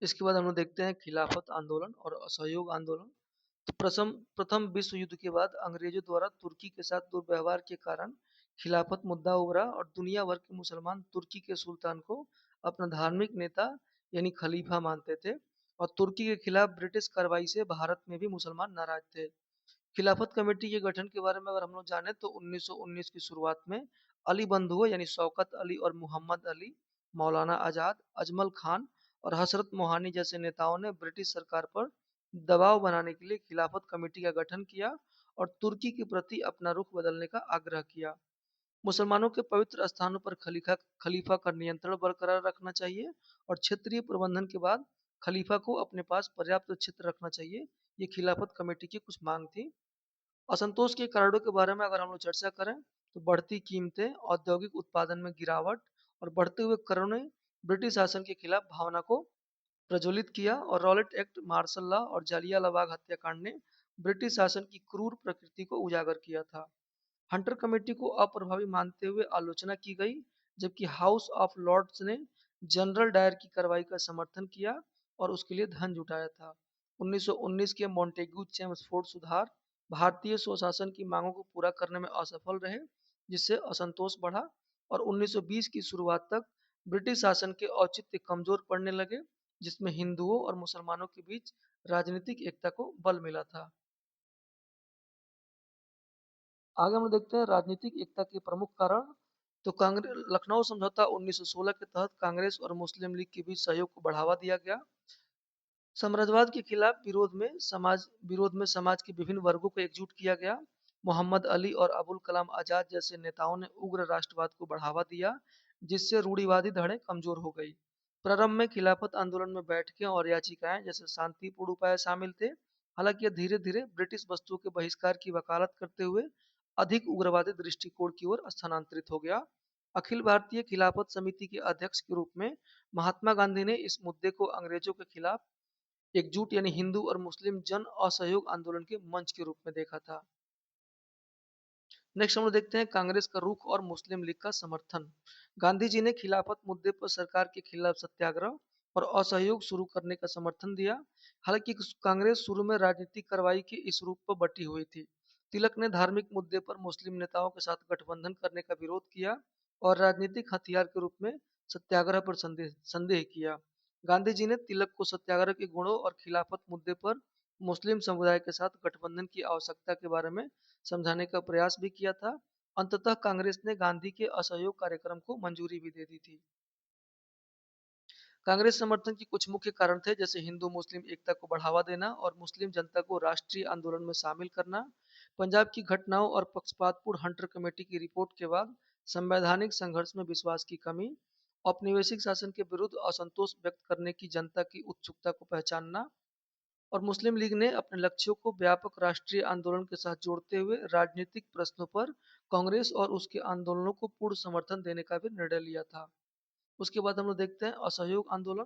इसके बाद हम लोग देखते हैं खिलाफत आंदोलन और असहयोग आंदोलन। तो प्रथम प्रथम विश्व युद्ध के बाद अंग्रेजों द्वारा तुर्की के साथ दुर्व्यवहार के कारण खिलाफत मुद्दा उभरा और दुनिया भर के मुसलमान तुर्की के सुल्तान को अपना धार्मिक नेता यानी खलीफा मानते थे। और तुर्की के खिलाफ ब्रिटिश कार्रवाई से भारत में भी मुसलमान नाराज थे। खिलाफत कमेटी के गठन के बारे में अगर हम लोग जाने तो 1919 की शुरुआत में अली बंधुओं यानी शौकत अली और मोहम्मद अली, मौलाना आजाद, अजमल खान और हसरत मोहानी जैसे नेताओं ने ब्रिटिश सरकार पर दबाव बनाने के लिए खिलाफत कमेटी का गठन किया और तुर्की के प्रति अपना रुख बदलने का आग्रह किया। मुसलमानों के पवित्र स्थानों पर खलीफा का नियंत्रण बरकरार रखना चाहिए और क्षेत्रीय प्रबंधन के बाद खलीफा को अपने पास पर्याप्त क्षेत्र रखना चाहिए। ये खिलाफत कमेटी की कुछ मांग थी। असंतोष के कारणों के बारे में अगर हम लोग चर्चा करें तो बढ़ती कीमतें, औद्योगिक उत्पादन में गिरावट और बढ़ते हुए करों ने ब्रिटिश शासन के खिलाफ भावना को प्रज्वलित किया और रॉलेट एक्ट, मार्शल लॉ और जालियांवाला हत्याकांड ने ब्रिटिश शासन की क्रूर प्रकृति को उजागर किया था। हंटर कमेटी को अप्रभावी मानते हुए आलोचना की गई, जबकि हाउस ऑफ लॉर्ड्स ने जनरल डायर की कार्रवाई का समर्थन किया और उसके लिए धन जुटाया था। 1919 के मॉन्टेग्यू चेम्सफोर्ड सुधार भारतीय स्वशासन की मांगों को पूरा करने में असफल रहे, जिससे असंतोष बढ़ा और 1920 की शुरुआत तक ब्रिटिश शासन के औचित्य कमजोर पड़ने लगे, जिसमें हिंदुओं और मुसलमानों के बीच राजनीतिक एकता को बल मिला था। आगे हम लोग देखते हैं राजनीतिक एकता के प्रमुख कारण। तो कांग्रेस लखनऊ समझौता 1916 के तहत कांग्रेस और मुस्लिम लीग के बीच सहयोग को बढ़ावा दिया गया। साम्राज्यवाद के खिलाफ विरोध में समाज के विभिन्न वर्गों को एकजुट किया गया। मोहम्मद अली और अबुल कलाम आजाद जैसे नेताओं ने उग्र राष्ट्रवाद को बढ़ावा दिया, जिससे रूढ़िवादी धड़े कमजोर हो गई। प्रारंभ में खिलाफत आंदोलन में बैठकें और याचिकाएं जैसे शांतिपूर्ण उपाय शामिल थे। हालांकि यह धीरे धीरे ब्रिटिश वस्तुओं के बहिष्कार की वकालत करते हुए अधिक उग्रवादी दृष्टिकोण की ओर स्थानांतरित हो गया। अखिल भारतीय खिलाफत समिति के अध्यक्ष के रूप में महात्मा गांधी ने इस मुद्दे को अंग्रेजों के खिलाफ एकजुट यानी हिंदू और मुस्लिम जन असहयोग आंदोलन के मंच के रूप में देखा था। नेक्स्ट हम लोग देखते हैं कांग्रेस का रुख और मुस्लिम लीग का समर्थन। गांधी जी ने खिलाफत मुद्दे पर सरकार के खिलाफ सत्याग्रह और असहयोग शुरू करने का समर्थन दिया। हालांकि कांग्रेस शुरू में राजनीतिक कार्रवाई के इस रूप पर बटी हुई थी। तिलक ने धार्मिक मुद्दे पर मुस्लिम नेताओं के साथ गठबंधन करने का विरोध किया और राजनीतिक हथियार के रूप में सत्याग्रह पर संदेह संदेह किया। गांधी जी ने तिलक को सत्याग्रह के गुणों और खिलाफत मुद्दे पर मुस्लिम समुदाय के साथ गठबंधन की आवश्यकता के बारे में समझाने का प्रयास भी किया था। अंततः कांग्रेस ने गांधी के असहयोग कार्यक्रम को मंजूरी भी दे दी थी। कांग्रेस समर्थन के कुछ मुख्य कारण थे, जैसे हिंदू मुस्लिम एकता को बढ़ावा देना और मुस्लिम जनता को राष्ट्रीय आंदोलन में शामिल करना। पंजाब की घटनाओं और पक्षपातपूर्ण हंटर कमेटी की रिपोर्ट के बाद संवैधानिक संघर्ष में विश्वास की कमी, औपनिवेशिक शासन के विरुद्ध असंतोष व्यक्त करने की जनता की उत्सुकता को पहचानना और मुस्लिम लीग ने अपने लक्ष्यों को व्यापक राष्ट्रीय आंदोलन के साथ जोड़ते हुए राजनीतिक प्रश्नों पर कांग्रेस और उसके आंदोलनों को पूर्ण समर्थन देने का भी निर्णय लिया था। उसके बाद हम लोग देखते हैं असहयोग आंदोलन।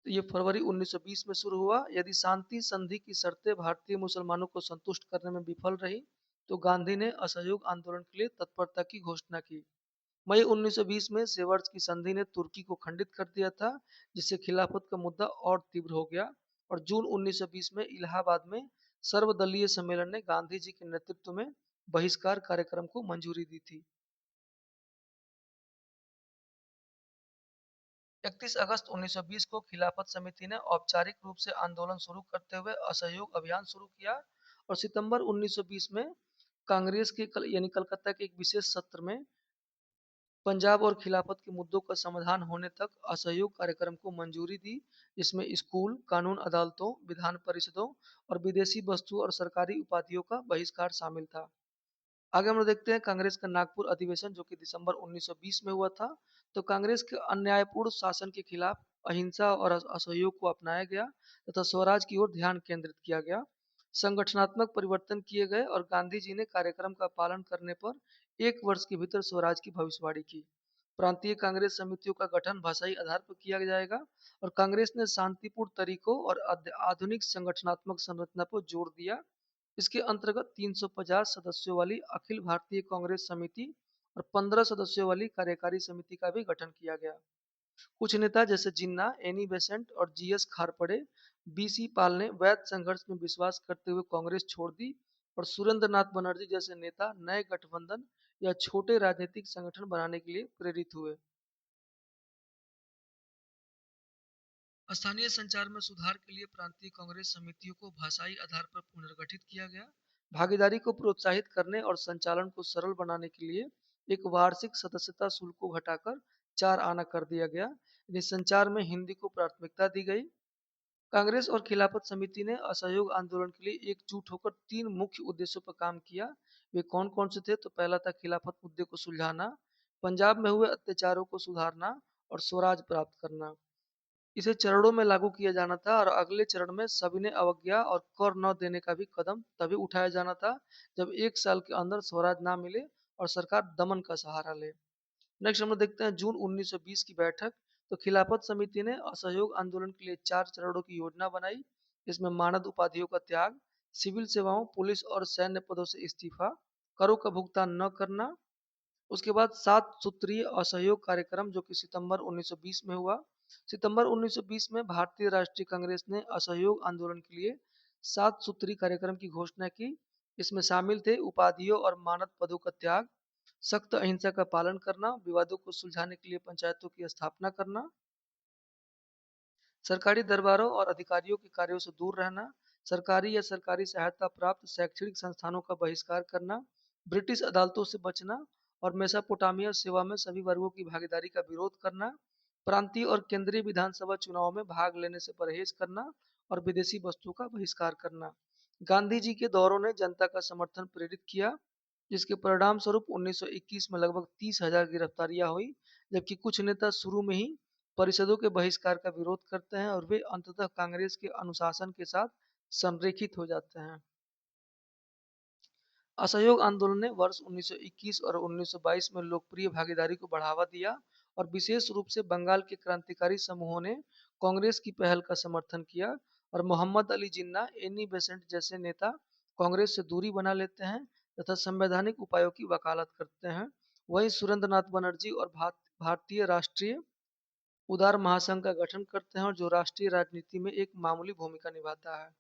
तो ये फरवरी 1920 में शुरू हुआ। यदि शांति संधि की शर्तें भारतीय मुसलमानों को संतुष्ट करने में विफल रही तो गांधी ने असहयोग आंदोलन के लिए तत्परता की घोषणा की। मई 1920 में सेवर्स की संधि ने तुर्की को खंडित कर दिया था, जिससे खिलाफत का मुद्दा और तीव्र हो गया। और जून 1920 में इलाहाबाद में सर्वदलीय सम्मेलन ने गांधी जी के नेतृत्व में बहिष्कार कार्यक्रम को मंजूरी दी थी। 31 अगस्त 1920 को खिलाफत समिति ने औपचारिक रूप से आंदोलन शुरू करते हुए असहयोग अभियान शुरू किया और सितंबर 1920 में कांग्रेस के यानी कलकत्ता के एक विशेष सत्र में पंजाब और खिलाफत के मुद्दों का समाधान होने तक असहयोग कार्यक्रम को मंजूरी दी, जिसमें स्कूल, कानून अदालतों, विधान परिषदों और विदेशी वस्तु और सरकारी उपाधियों का बहिष्कार शामिल था। आगे हम लोग देखते हैं कांग्रेस का नागपुर अधिवेशन, जो कि दिसंबर 1920 में हुआ था। तो कांग्रेस के अन्यायपूर्ण शासन के खिलाफ अहिंसा और असहयोग को अपनाया गया तथा स्वराज की ओर ध्यान केंद्रित किया गया। संगठनात्मक परिवर्तन किए गए और गांधी जी ने कार्यक्रम का पालन करने पर 1 वर्ष के भीतर स्वराज की भविष्यवाणी की। प्रांतीय कांग्रेस समितियों का गठन भाषाई आधार पर किया जाएगा और कांग्रेस ने शांतिपूर्ण तरीकों और आधुनिक संगठनात्मक संरचना पर जोर दिया। इसके अंतर्गत 350 सदस्यों वाली अखिल भारतीय कांग्रेस समिति और 15 सदस्यों वाली कार्यकारी समिति का भी गठन किया गया। कुछ नेता जैसे जिन्ना, एनी बेसेंट और जीएस खारपड़े, बीसी पाल ने वैध संघर्ष में विश्वास करते हुए कांग्रेस छोड़ दी और सुरेंद्र नाथ बनर्जी जैसे नेता नए गठबंधन या छोटे राजनीतिक संगठन बनाने के लिए प्रेरित हुए। स्थानीय संचार में सुधार के लिए प्रांतीय कांग्रेस समितियों को भाषाई आधार पर पुनर्गठित किया गया। भागीदारी को प्रोत्साहित करने और संचालन को सरल बनाने के लिए एक वार्षिक सदस्यता शुल्क को घटाकर 4 आना कर दिया गया। यानी संचार में हिंदी को प्राथमिकता दी गई। कांग्रेस और खिलाफत समिति ने असहयोग आंदोलन के लिए एकजुट होकर 3 मुख्य उद्देश्यों पर काम किया। वे कौन कौन से थे? तो पहला था खिलाफत मुद्दे को सुलझाना, पंजाब में हुए अत्याचारों को सुधारना और स्वराज प्राप्त करना। इसे चरणों में लागू किया जाना था और अगले चरण में सविनय अवज्ञा और कर न देने का भी कदम तभी उठाया जाना था जब 1 साल के अंदर स्वराज ना मिले और सरकार दमन का सहारा ले। नेक्स्ट हम लोग देखते हैं जून 1920 की बैठक। तो खिलाफत समिति ने असहयोग आंदोलन के लिए 4 चरणों की योजना बनाई। इसमें मानद उपाधियों का त्याग, सिविल सेवाओं, पुलिस और सैन्य पदों से इस्तीफा, करों का भुगतान न करना। उसके बाद 7 सूत्रीय असहयोग कार्यक्रम जो कि सितंबर 1920 में हुआ। सितंबर 1920 में भारतीय राष्ट्रीय कांग्रेस ने असहयोग आंदोलन के लिए 7 सूत्रीय कार्यक्रम की घोषणा की। इसमें शामिल थे उपाधियों और मानद पदों का त्याग, सख्त अहिंसा का पालन करना, विवादों को सुलझाने के लिए पंचायतों की स्थापना करना, सरकारी दरबारों और अधिकारियों के कार्यों से दूर रहना, सरकारी या सरकारी सहायता प्राप्त शैक्षणिक संस्थानों का बहिष्कार करना, ब्रिटिश अदालतों से बचना और मेसोपोटामिया सेवा में सभी वर्गों की भागीदारी का विरोध करना, प्रांतीय और केंद्रीय विधानसभा चुनाव में भाग लेने से परहेज करना और विदेशी वस्तुओं का बहिष्कार करना। गांधी जी के दौरों ने जनता का समर्थन प्रेरित किया, जिसके परिणाम स्वरूप 1921 में लगभग 30,000 गिरफ्तारियां हुई, जबकि कुछ नेता शुरू में ही परिषदों के बहिष्कार का विरोध करते हैं और वे अंततः कांग्रेस के अनुशासन के साथ संरेखित हो जाते हैं। असहयोग आंदोलन ने वर्ष 1921 और 1922 में लोकप्रिय भागीदारी को बढ़ावा दिया और विशेष रूप से बंगाल के क्रांतिकारी समूहों ने कांग्रेस की पहल का समर्थन किया और मोहम्मद अली जिन्ना, एनी बेसेंट जैसे नेता कांग्रेस से दूरी बना लेते हैं तथा संवैधानिक उपायों की वकालत करते हैं। वहीं सुरेंद्र नाथ बनर्जी और भारतीय राष्ट्रीय उदार महासंघ का गठन करते हैं और जो राष्ट्रीय राजनीति में एक मामूली भूमिका निभाता है।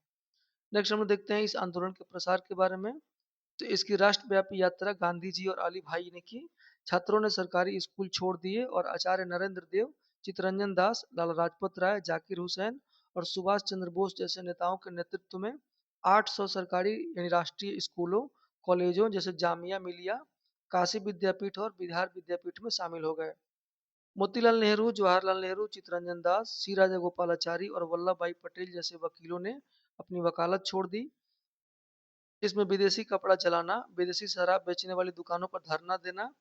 नेक्स्ट हम लोग देखते हैं इस आंदोलन के प्रसार के बारे में। तो इसकी राष्ट्रव्यापी यात्रा गांधी जी और अली भाई ने की। छात्रों ने सरकारी स्कूल छोड़ दिए और आचार्य नरेंद्र देव, चित्तरंजन दास, लाला लाजपत राय, जाकिर हुसैन और सुभाष चंद्र बोस जैसे नेताओं के नेतृत्व में 800 सरकारी यानी राष्ट्रीय स्कूलों, कॉलेजों जैसे जामिया मिलिया, काशी विद्यापीठ और बिहार विद्यापीठ में शामिल हो गए। मोतीलाल नेहरू, जवाहरलाल नेहरू, चित्तरंजन दास, सी राजागोपालाचारी और वल्लभ भाई पटेल जैसे वकीलों ने अपनी वकालत छोड़ दी। इसमें विदेशी कपड़ा चलाना, विदेशी शराब बेचने वाली दुकानों पर धरना देना,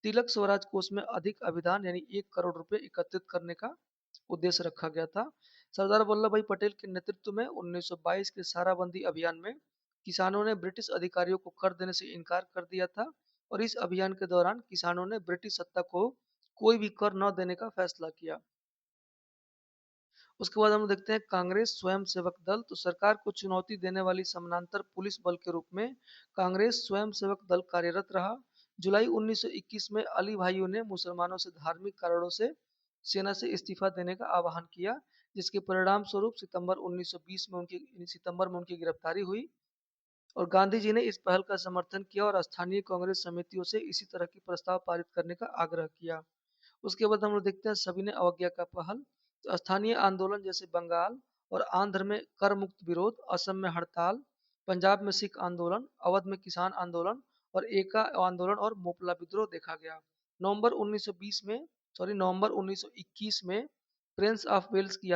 तिलक स्वराज कोष में अधिक अभिदान यानी 1 करोड़ रुपए एकत्रित करने का उद्देश्य रखा गया था। सरदार वल्लभ भाई पटेल के नेतृत्व में 1922 के साराबंदी अभियान में किसानों ने ब्रिटिश अधिकारियों को कर देने से इनकार कर दिया था और इस अभियान के दौरान किसानों ने ब्रिटिश सत्ता को कोई भी कर न देने का फैसला किया। उसके बाद हम देखते हैं कांग्रेस स्वयं सेवक दल। तो सरकार को चुनौती देने वाली समानांतर पुलिस बल के रूप में कांग्रेस स्वयं सेवक दल कार्यरत रहा। जुलाई 1921 में अली भाइयों ने मुसलमानों से धार्मिक कारणों से सेना से इस्तीफा देने का आह्वान किया, जिसके परिणाम स्वरूप सितंबर में उनकी गिरफ्तारी हुई और गांधी जी ने इस पहल का समर्थन किया और स्थानीय कांग्रेस समितियों से इसी तरह की प्रस्ताव पारित करने का आग्रह किया। उसके बाद हम लोग देखते हैं सविनय अवज्ञा का पहल। तो स्थानीय आंदोलन जैसे बंगाल और आंध्र में कर मुक्त विरोध, असम में हड़ताल, पंजाब में सिख आंदोलन, अवध में किसान आंदोलन और एका आंदोलन और मोपला विद्रोह देखा गया। नवंबर 1921 में प्रिंस ऑफ वेल्स की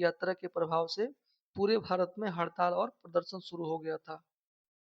यात्रा के प्रभाव से पूरे भारत में हड़ताल और प्रदर्शन शुरू हो गया था।